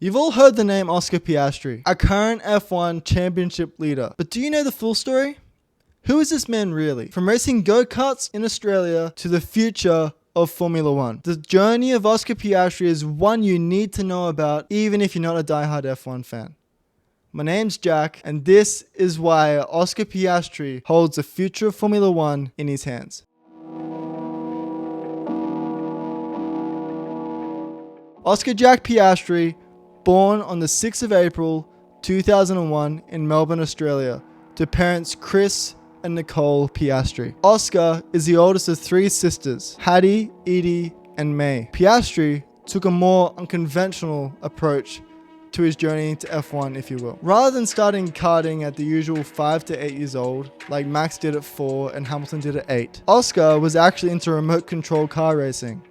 You've all heard the name Oscar Piastri, our current F1 championship leader. But do you know the full story? Who is this man really? From racing go-karts in Australia to the future of Formula One. The journey of Oscar Piastri is one you need to know about even if you're not a diehard F1 fan. My name's Jack, and this is why Oscar Piastri holds the future of Formula One in his hands. Oscar Jack Piastri, born on the 6th of April 2001 in Melbourne, Australia, to parents Chris and Nicole Piastri. Oscar is the oldest of three sisters, Hattie, Edie, and May. Piastri took a more unconventional approach to his journey into F1, if you will. Rather than starting karting at the usual 5 to 8 years old, like Max did at 4 and Hamilton did at 8, Oscar was actually into remote control car racing.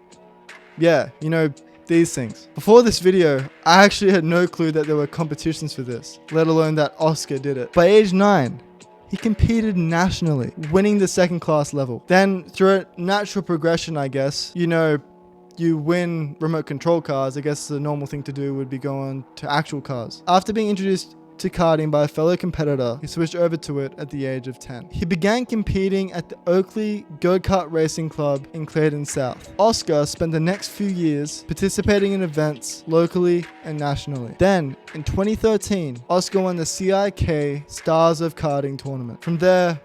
Yeah, you know, these things. Before this video, I actually had no clue that there were competitions for this, let alone that Oscar did it. By age 9, he competed nationally, winning the second class level. Then, through a natural progression, I guess, you win remote control cars. I guess the normal thing to do would be go on to actual cars. After being introduced to karting by a fellow competitor, he switched over to it at the age of 10. He began competing at the Oakley Go-Kart Racing Club in Clayton South. Oscar spent the next few years participating in events locally and nationally. Then, in 2013, Oscar won the CIK Stars of Karting tournament. From there,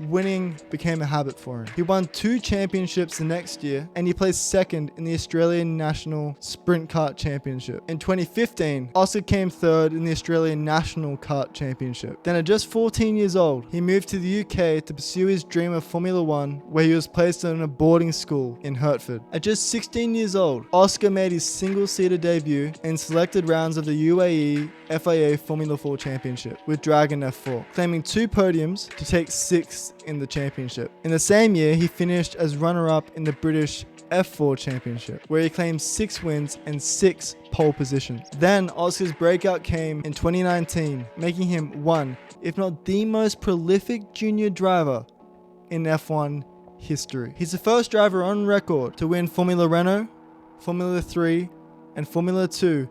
winning became a habit for him. He won 2 championships the next year, and he placed second in the Australian National Sprint Kart Championship. In 2015, Oscar came third in the Australian National Kart Championship. Then at just 14 years old, he moved to the UK to pursue his dream of Formula One, where he was placed in a boarding school in Hertford. At just 16 years old, Oscar made his single-seater debut in selected rounds of the UAE FIA Formula 4 Championship with Dragon F4, claiming 2 podiums to take 6th in the championship. In the same year, he finished as runner-up in the British F4 Championship, where he claimed 6 wins and 6 pole positions. Then Oscar's breakout came in 2019, making him one, if not the most prolific junior driver in F1 history. He's the first driver on record to win Formula Renault, Formula 3, and Formula 2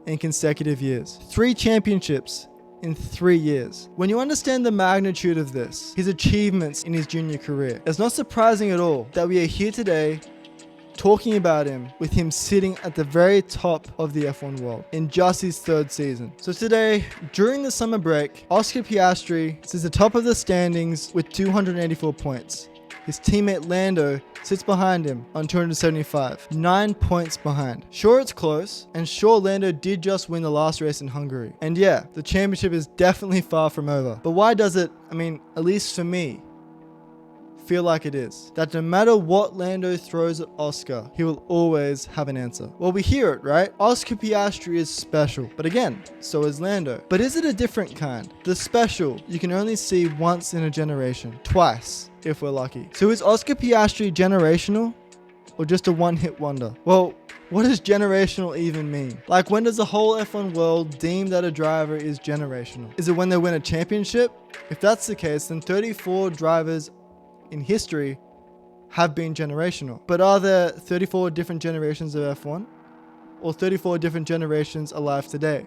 in consecutive years. 3 championships in 3 years. When you understand the magnitude of this, his achievements in his junior career, it's not surprising at all that we are here today talking about him with him sitting at the very top of the F1 world in just his 3rd season. So today, during the summer break, Oscar Piastri sits at the top of the standings with 284 points. His teammate Lando sits behind him on 275, 9 points behind. Sure, it's close, and sure, Lando did just win the last race in Hungary. And yeah, the championship is definitely far from over. But why does it, at least for me, feel like it is? That no matter what Lando throws at Oscar, he will always have an answer. Well, we hear it, right? Oscar Piastri is special. But again, so is Lando. But is it a different kind? The special you can only see once in a generation. Twice, if we're lucky. So is Oscar Piastri generational? Or just a one-hit wonder? Well, what does generational even mean? Like, when does the whole F1 world deem that a driver is generational? Is it when they win a championship? If that's the case, then 34 drivers in history have been generational. But are there 34 different generations of F1? Or 34 different generations alive today?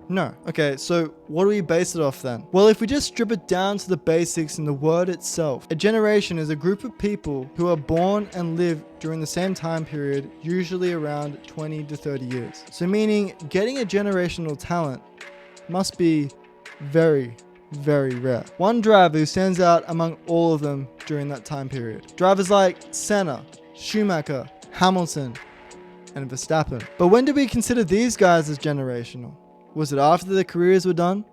No. Okay, so what do we base it off then? Well, if we just strip it down to the basics in the word itself, a generation is a group of people who are born and live during the same time period, usually around 20 to 30 years. So meaning getting a generational talent must be very, very rare. One driver who stands out among all of them during that time period. Drivers like Senna, Schumacher, Hamilton, and Verstappen. But when do we consider these guys as generational? Was it after their careers were done?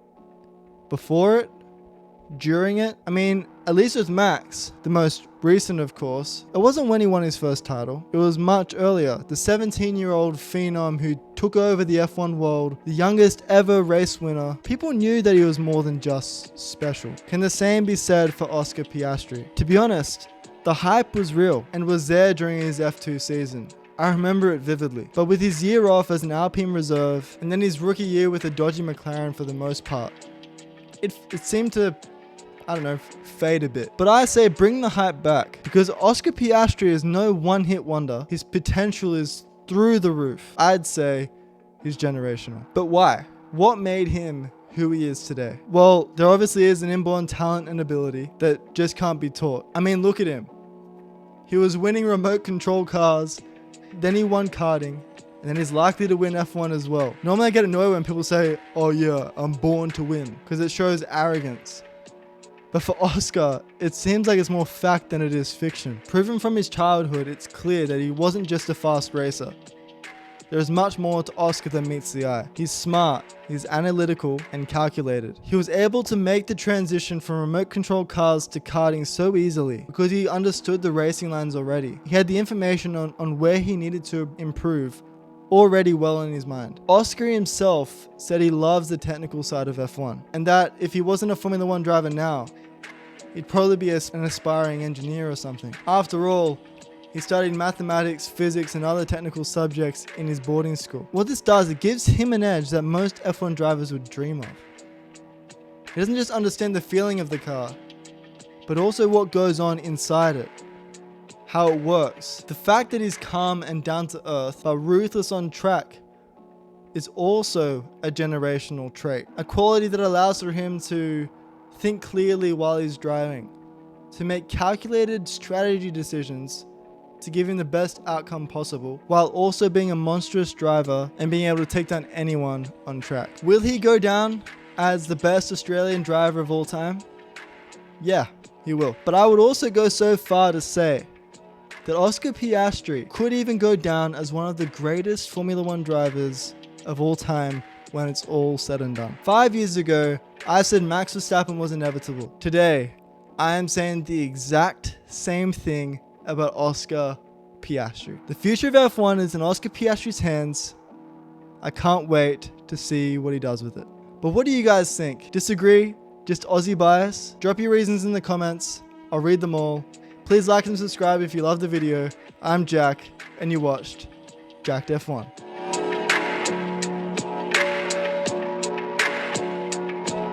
Before it? During it? At least with Max, the most recent of course, it wasn't when he won his first title. It was much earlier. The 17-year-old phenom who took over the F1 world, the youngest ever race winner. People knew that he was more than just special. Can the same be said for Oscar Piastri? To be honest, the hype was real and was there during his F2 season. I remember it vividly. But with his year off as an Alpine reserve, and then his rookie year with a dodgy McLaren for the most part, it seemed to, fade a bit. But I say bring the hype back, because Oscar Piastri is no one-hit wonder. His potential is through the roof. I'd say he's generational. But why? What made him who he is today? Well, there obviously is an inborn talent and ability that just can't be taught. I mean, look at him. He was winning remote control cars, then he won karting, and then he's likely to win F1 as well. Normally I get annoyed when people say, oh yeah, I'm born to win, because it shows arrogance. But for Oscar, it seems like it's more fact than it is fiction. Proven from his childhood, it's clear that he wasn't just a fast racer. There is much more to Oscar than meets the eye. He's smart, he's analytical, and calculated. He was able to make the transition from remote control cars to karting so easily because he understood the racing lines already. He had the information on where he needed to improve already well in his mind. Oscar himself said he loves the technical side of F1, and that if he wasn't a Formula 1 driver now, he'd probably be an aspiring engineer or something. After all, he studied mathematics, physics, and other technical subjects in his boarding school. What this does, it gives him an edge that most F1 drivers would dream of. He doesn't just understand the feeling of the car, but also what goes on inside it, how it works. The fact that he's calm and down to earth, but ruthless on track, is also a generational trait. A quality that allows for him to think clearly while he's driving, to make calculated strategy decisions to give him the best outcome possible, while also being a monstrous driver and being able to take down anyone on track. Will he go down as the best Australian driver of all time? Yeah, he will. But I would also go so far to say that Oscar Piastri could even go down as one of the greatest Formula 1 drivers of all time when it's all said and done. 5 years ago, I said Max Verstappen was inevitable. Today, I am saying the exact same thing about Oscar Piastri. The future of F1 is in Oscar Piastri's hands. I can't wait to see what he does with it. But what do you guys think? Disagree? Just Aussie bias? Drop your reasons in the comments. I'll read them all. Please like and subscribe if you love the video. I'm Jack, and you watched Jacked F1.